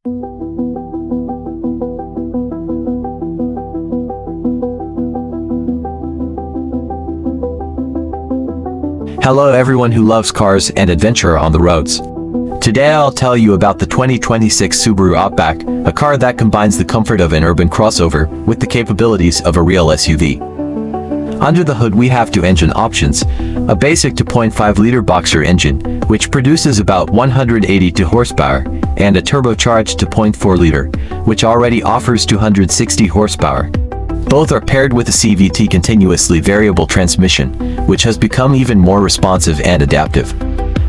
Hello everyone who loves cars and adventure on the roads. Today I'll tell you about the 2026 Subaru Outback, a car that combines the comfort of an urban crossover with the capabilities of a real SUV. Under the hood we have two engine options, a basic 2.5-liter boxer engine, which produces about 182 horsepower, and a turbocharged 2.4-liter, which already offers 260 horsepower. Both are paired with a CVT continuously variable transmission, which has become even more responsive and adaptive.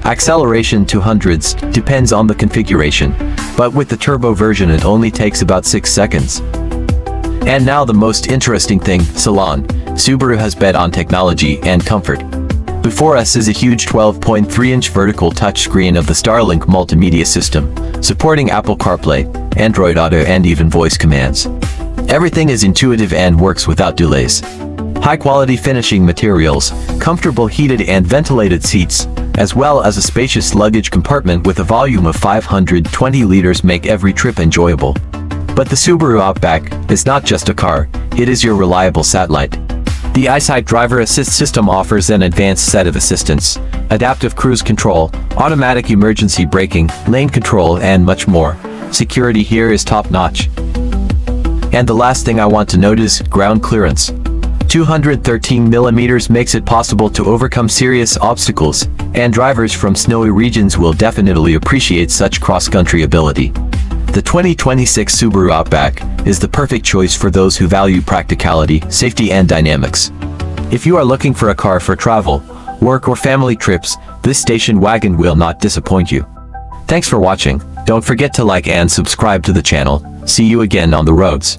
Acceleration to hundreds depends on the configuration, but with the turbo version it only takes about 6 seconds. And now the most interesting thing, salon. Subaru has bet on technology and comfort. Before us is a huge 12.3-inch vertical touchscreen of the Starlink multimedia system, supporting Apple CarPlay, Android Auto and even voice commands. Everything is intuitive and works without delays. High-quality finishing materials, comfortable heated and ventilated seats, as well as a spacious luggage compartment with a volume of 520 liters make every trip enjoyable. But the Subaru Outback is not just a car, it is your reliable satellite. The EyeSight driver assist system offers an advanced set of assistance, adaptive cruise control, automatic emergency braking, lane control and much more. Security here is top-notch. And the last thing I want to note is ground clearance. 213 millimeters makes it possible to overcome serious obstacles, and drivers from snowy regions will definitely appreciate such cross-country ability. The 2026 Subaru Outback is the perfect choice for those who value practicality, safety and dynamics. If you are looking for a car for travel, work or family trips, this station wagon will not disappoint you. Thanks for watching. Don't forget to like and subscribe to the channel. See you again on the roads.